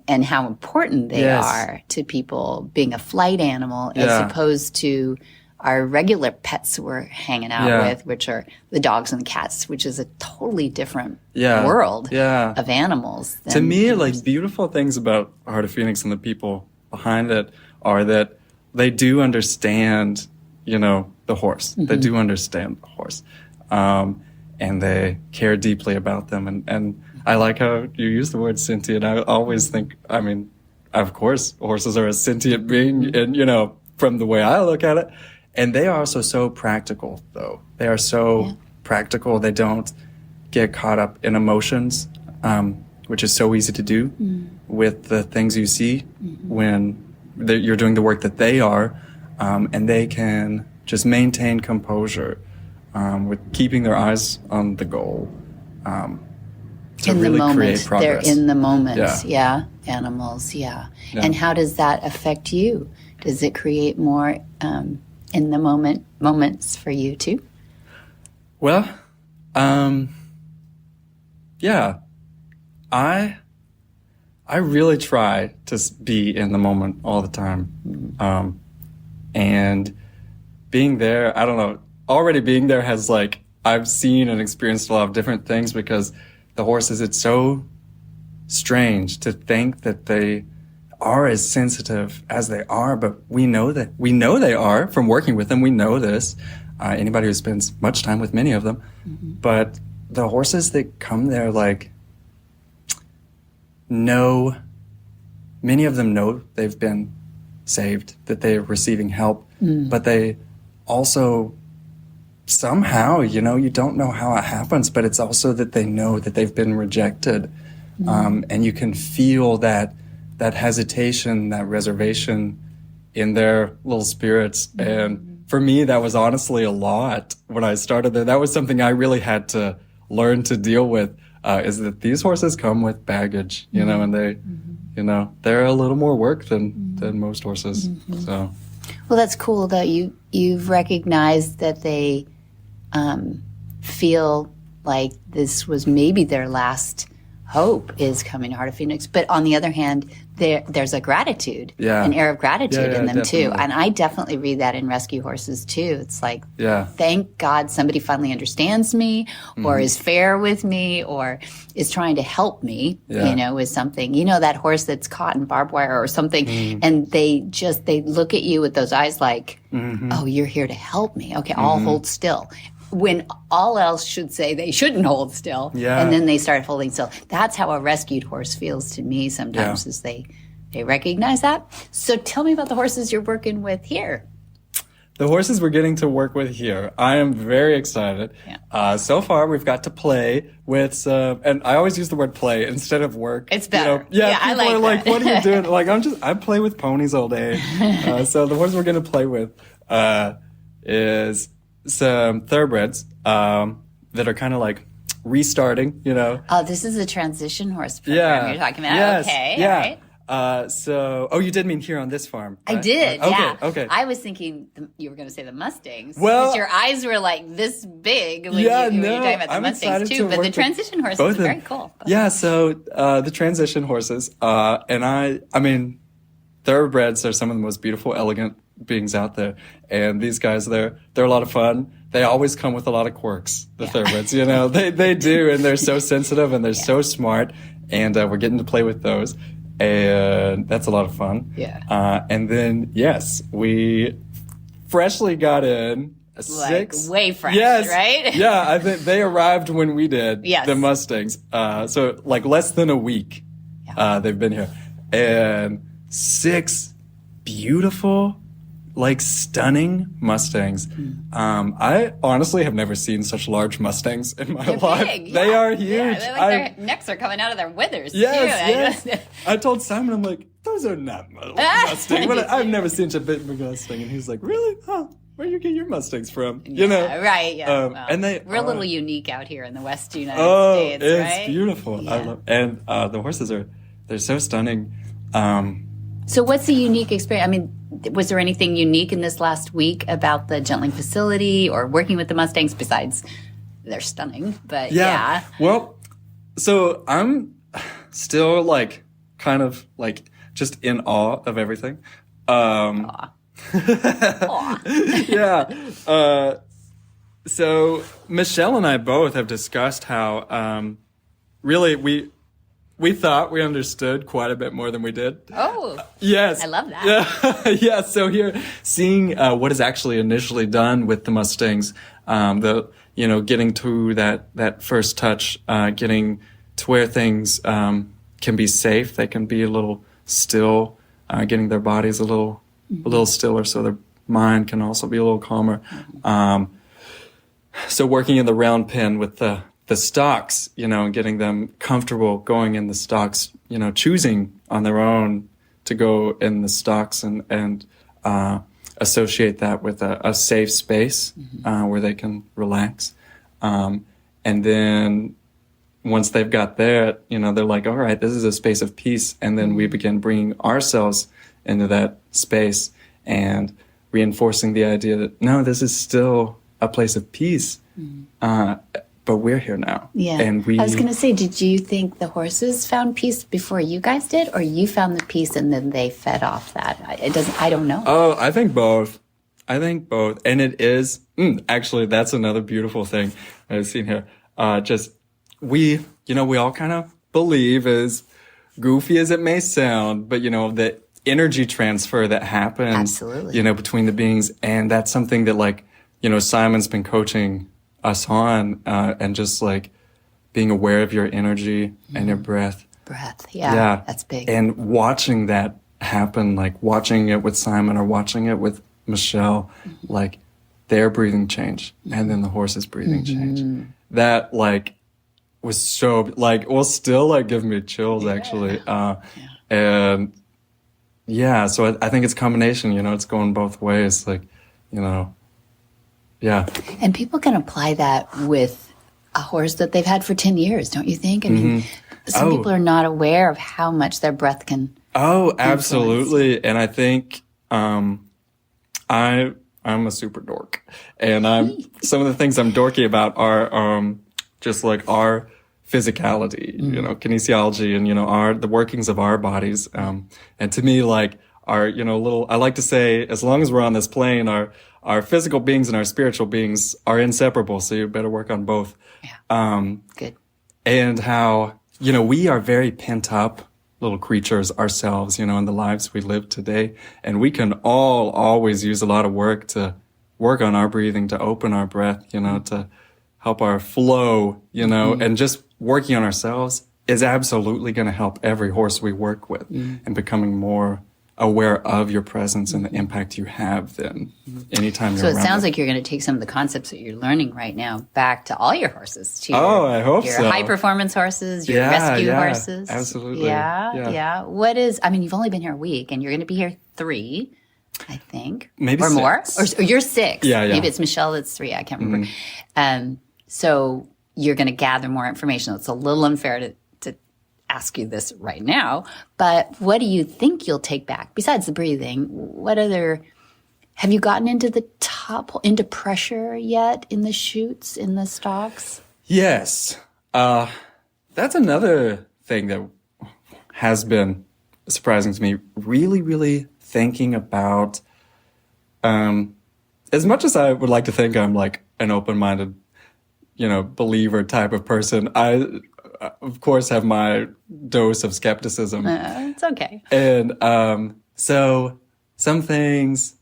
And how important they are to people being a flight animal as opposed to our regular pets we're hanging out Yeah. with, which are the dogs and the cats, which is a totally different Yeah. world Yeah. of animals. To me, like, beautiful things about Heart of Phoenix and the people behind it are that they do understand, you know, the horse. They do understand the horse. And they care deeply about them. And I like how you use the word sentient. I always think, I mean, of course, horses are a sentient being, and, you know, from the way I look at it. And they are also so practical, though. They are so practical. They don't get caught up in emotions, which is so easy to do with the things you see when you're doing the work that they are. And they can just maintain composure with keeping their eyes on the goal to in really the moment, create progress. they're in the moment. Yeah. Yeah. Animals. Yeah. And how does that affect you? Does it create more in the moments for you too? Well, yeah, I really try to be in the moment all the time. And being there, I don't know, already being there has, like, I've seen and experienced a lot of different things because the horses, it's so strange to think that they are as sensitive as they are, but we know they are from working with them. We know this. Anybody who spends much time with many of them, but the horses that come there, like, many of them know they've been saved, that they're receiving help, but they also somehow, you know, you don't know how it happens, but it's also that they know that they've been rejected. And you can feel that hesitation, that reservation in their little spirits. And for me, that was honestly a lot when I started there. That was something I really had to learn to deal with, is that these horses come with baggage, you know, and they, you know, they're a little more work than most horses. So, Well, that's cool that you've recognized that they feel like this was maybe their last hope is coming to Heart of Phoenix. But on the other hand, there's a gratitude, an air of gratitude in them definitely. too. And I definitely read that in rescue horses too. It's like, thank God somebody finally understands me or is fair with me or is trying to help me, you know, with something. You know, that horse that's caught in barbed wire or something, and they look at you with those eyes like, oh, you're here to help me. Okay, I'll hold still. When all else should say they shouldn't hold still. And then they start holding still. That's how a rescued horse feels to me sometimes, is they recognize that. So tell me about the horses you're working with here. The horses we're getting to work with here, I am very excited. So far, we've got to play with some, and I always use the word play instead of work. It's better. You know, I people like are like, that. what are you doing? Like, I play with ponies all day. So the horses we're going to play with is some thoroughbreds that are kind of like restarting, you know. Oh, this is a transition horse program you're talking about. Yes. Okay, Yeah. all right. You did mean here on this farm. I right? did, Okay. I was thinking you were going to say the Mustangs. Well, because your eyes were like this big when you were talking about the I'm Mustangs excited too. to But work the with transition horses both are of them. very cool. Yeah, so the transition horses, and I mean, thoroughbreds are some of the most beautiful, elegant beings out there. And these guys, they're a lot of fun. They always come with a lot of quirks, the thoroughbreds, you know. They do, and they're so sensitive, and they're so smart, and we're getting to play with those. And that's a lot of fun. And then, yes, we freshly got in six. Like way fresh, right? Yeah, I think they arrived when we did, Yes. the Mustangs. So like less than a week they've been here. And 6 beautiful, like stunning Mustangs. I honestly have never seen such large Mustangs in my life. Big, They are huge. Yeah, like their necks are coming out of their withers. Yes, too. yes. I told Simon, I'm like, those are not Mustangs. I've never seen such a big Mustang. And he's like, really? Huh? Where do you get your Mustangs from? You know? Right, yeah. Well, and we're a little unique out here in the West United States, it's right? beautiful. Yeah. I love, and the horses they're so stunning. So what's the unique experience? I mean, was there anything unique in this last week about the gentling facility or working with the Mustangs besides they're stunning? But yeah. Well, so I'm still like kind of like just in awe of everything. Yeah. So Michelle and I both have discussed how really we thought we understood quite a bit more than we did. Oh, yes. I love that. Yeah. Yeah. So here, seeing what is actually initially done with the Mustangs, getting to that first touch, getting to where things can be safe, they can be a little still, getting their bodies a little stiller, so their mind can also be a little calmer. So working in the round pen with the stocks, and getting them comfortable going in the stocks, choosing on their own to go in the stocks and associate that with a safe space where they can relax. And then once they've got there, they're like, all right, this is a space of peace. And then we begin bringing ourselves into that space and reinforcing the idea that, no, this is still a place of peace. But we're here now. Yeah. And I was going to say, did you think the horses found peace before you guys did, or you found the peace and then they fed off that? I don't know. Oh, I think both. And it is, actually, that's another beautiful thing I've seen here. We all kind of believe, as goofy as it may sound, but, the energy transfer that happens, absolutely, between the beings. And that's something that, Simon's been coaching us on, and just being aware of your energy and your breath. Yeah, that's big. And watching that happen, watching it with Simon or watching it with Michelle, their breathing change and then the horse's breathing change. That was so will still give me chills actually. And yeah, so I think it's a combination, it's going both ways, yeah. And people can apply that with a horse that they've had for 10 years, don't you think? I mean, some people are not aware of how much their breath can absolutely. And I think I'm a super dork. And some of the things I'm dorky about are just our physicality, kinesiology and, the workings of our bodies. And to me, our, I like to say, as long as we're on this plane, our physical beings and our spiritual beings are inseparable. So you better work on both. Yeah. Good. And how, we are very pent up little creatures ourselves, in the lives we live today. And we can all always use a lot of work to work on our breathing, to open our breath, to help our flow, and just working on ourselves is absolutely going to help every horse we work with and becoming more aware of your presence and the impact you have then anytime you're around. So it sounds like you're going to take some of the concepts that you're learning right now back to all your horses, to I hope your so. high performance horses, your rescue horses. Absolutely. Yeah. You've only been here a week and you're going to be here 3, I think. Maybe or 6. more. Or you're 6. Yeah. Maybe it's Michelle that's 3. I can't remember. So you're going to gather more information. It's a little unfair to ask you this right now, but what do you think you'll take back besides the breathing? Have you gotten into pressure yet in the chutes, in the stocks? Yes. That's another thing that has been surprising to me. Really, really thinking about, as much as I would like to think I'm an open-minded, believer type of person, I, of course, have my dose of skepticism. It's okay. And so some things,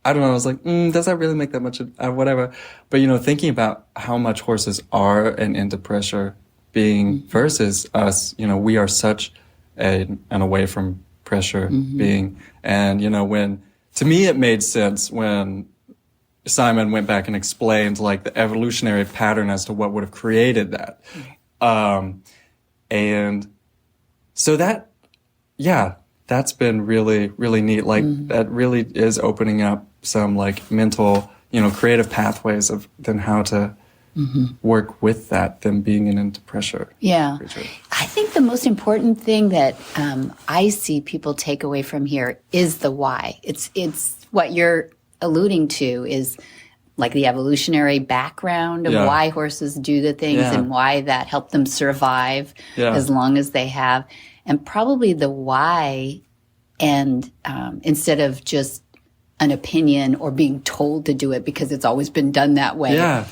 I don't know, I was like, does that really make that much, whatever. But, thinking about how much horses are an into pressure being versus us, we are such an away from pressure being. And, to me, it made sense when Simon went back and explained the evolutionary pattern as to what would have created that. And so that's been really, really neat. That really is opening up some mental, creative pathways of then how to work with that, them being into pressure. Yeah. I think the most important thing that I see people take away from here is the why. It's what you're alluding to is the evolutionary background of why horses do the things and why that helped them survive as long as they have. And probably the why and instead of just an opinion or being told to do it because it's always been done that way,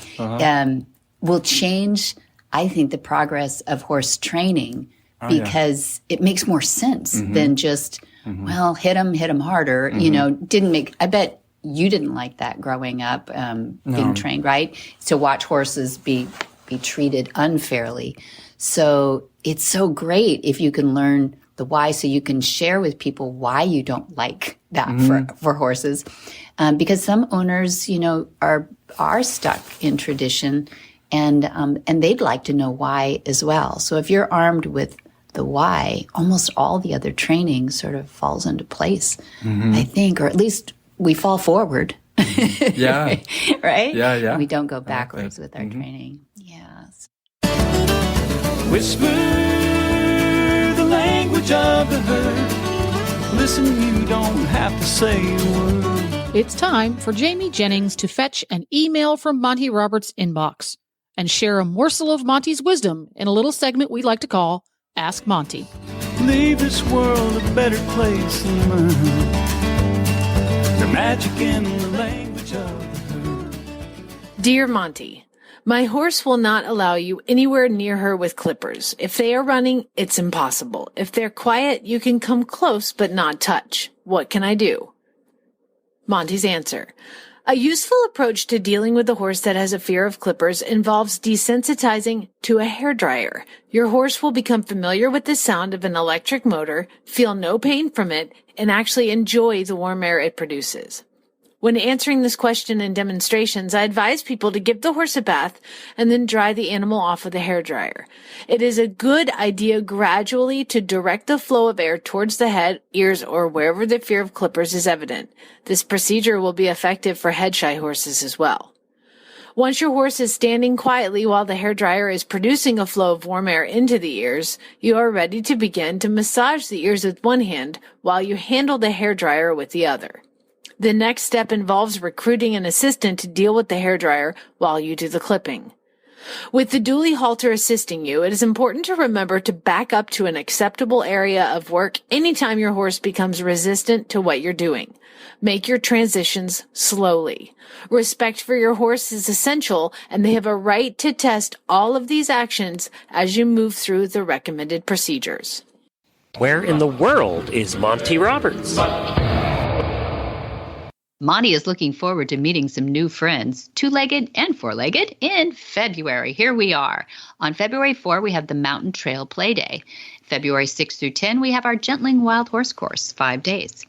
will change, I think, the progress of horse training because it makes more sense than just, well, hit them harder. You know, I bet you didn't like that growing up, being trained, right? To watch horses be treated unfairly. So it's so great if you can learn the why, so you can share with people why you don't like that for horses. Because some owners, you know, are stuck in tradition and they'd like to know why as well. So if you're armed with the why, almost all the other training sort of falls into place, I think, or at least we fall forward. Yeah. Right? Yeah. And we don't go backwards with our training. Yes. Whisper the language of the herd. Listen, you don't have to say a word. It's time for Jamie Jennings to fetch an email from Monty Roberts' inbox and share a morsel of Monty's wisdom in a little segment we like to call Ask Monty. Leave this world a better place than mine. There's magic in the language of the herd. Dear Monty, my horse will not allow you anywhere near her with clippers. If they are running, it's impossible. If they're quiet, you can come close but not touch. What can I do? Monty's answer. A useful approach to dealing with a horse that has a fear of clippers involves desensitizing to a hairdryer. Your horse will become familiar with the sound of an electric motor, feel no pain from it, and actually enjoy the warm air it produces. When answering this question in demonstrations, I advise people to give the horse a bath and then dry the animal off with a hairdryer. It is a good idea gradually to direct the flow of air towards the head, ears, or wherever the fear of clippers is evident. This procedure will be effective for head-shy horses as well. Once your horse is standing quietly while the hairdryer is producing a flow of warm air into the ears, you are ready to begin to massage the ears with one hand while you handle the hairdryer with the other. The next step involves recruiting an assistant to deal with the hairdryer while you do the clipping. With the dually halter assisting you, it is important to remember to back up to an acceptable area of work anytime your horse becomes resistant to what you're doing. Make your transitions slowly. Respect for your horse is essential, and they have a right to test all of these actions as you move through the recommended procedures. Where in the world is Monty Roberts? Monty is looking forward to meeting some new friends, two-legged and four-legged, in February. Here we are. On February 4, we have the Mountain Trail Play Day. February 6 through 10, we have our Gentling Wild Horse Course, 5 days.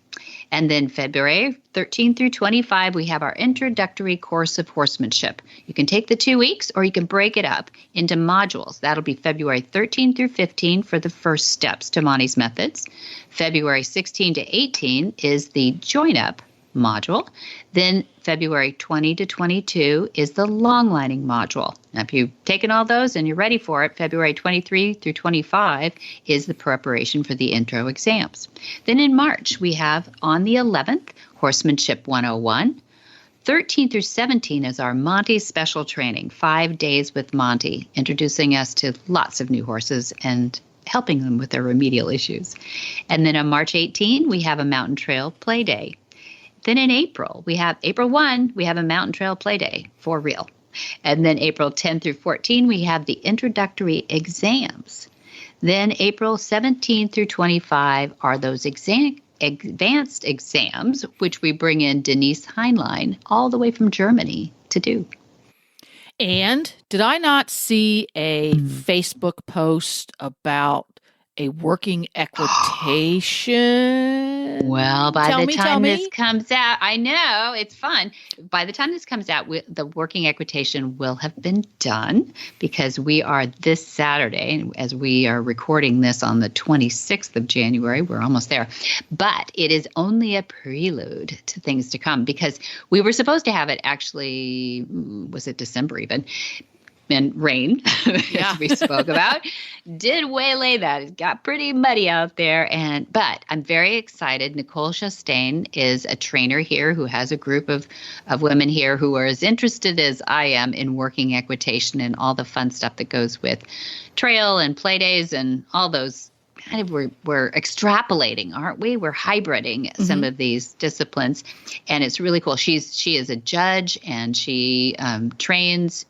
And then February 13 through 25, we have our Introductory Course of Horsemanship. You can take the 2 weeks or you can break it up into modules. That'll be February 13 through 15 for the first steps to Monty's methods. February 16 to 18 is the join-up module. Then February 20 to 22 is the long lining module. Now, if you've taken all those and you're ready for it, February 23 through 25 is the preparation for the intro exams. Then in March, we have on the 11th, Horsemanship 101. 13 through 17 is our Monty special training, 5 days with Monty, introducing us to lots of new horses and helping them with their remedial issues. And then on March 18, we have a Mountain Trail Play Day. Then in April, April 1, we have a Mountain Trail Play Day for real. And then April 10 through 14, we have the introductory exams. Then April 17 through 25 are those advanced exams, which we bring in Denise Heinlein all the way from Germany to do. And did I not see a Facebook post about a working equitation? Well, by the time this comes out, I know, it's fun. By the time this comes out, the working equitation will have been done because we are this Saturday, as we are recording this on the 26th of January, we're almost there. But it is only a prelude to things to come because we were supposed to have it actually, was it December even? And rain, as we spoke about, did waylay that. It got pretty muddy out there. But I'm very excited. Nicole Chastain is a trainer here who has a group of women here who are as interested as I am in working equitation and all the fun stuff that goes with trail and play days and all those kind of we're extrapolating, aren't we? We're hybriding some of these disciplines, and it's really cool. She is a judge, and she trains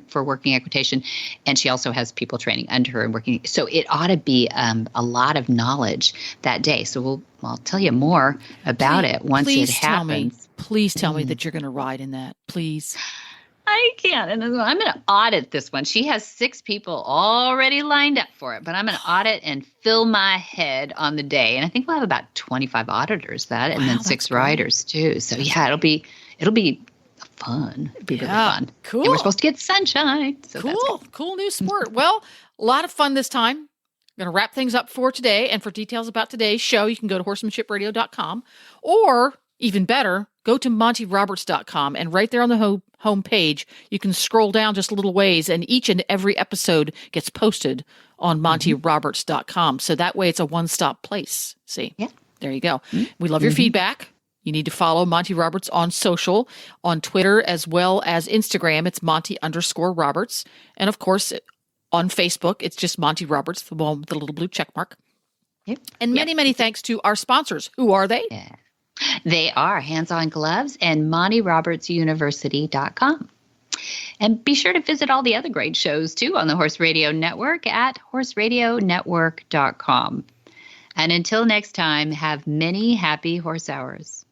for working equitation, and she also has people training under her and working. So it ought to be a lot of knowledge that day. So I'll tell you more about it once it happens. Please tell me that you're going to ride in that, please. I can't. And I'm going to audit this one. She has 6 people already lined up for it, but I'm going to audit and fill my head on the day. And I think we'll have about 25 auditors and then 6 riders too. So it'll be fun. It'll be really fun. Cool. And we're supposed to get sunshine. So Cool new sport. Well, a lot of fun this time. I'm going to wrap things up for today. And for details about today's show, you can go to horsemanshipradio.com, or even better, go to montyroberts.com, and right there on the home page, you can scroll down just a little ways, and each and every episode gets posted on montyroberts.com. So that way it's a one-stop place. See? Yeah. There you go. We love your feedback. You need to follow Monty Roberts on social, on Twitter, as well as Instagram. It's Monty_Roberts. And of course, on Facebook, it's just Monty Roberts, the one with the little blue check mark. Yep. And many thanks to our sponsors. Who are they? Yeah. They are HandsOnGloves and MontyRobertsUniversity.com. And be sure to visit all the other great shows, too, on the Horse Radio Network at horseradionetwork.com. And until next time, have many happy horse hours.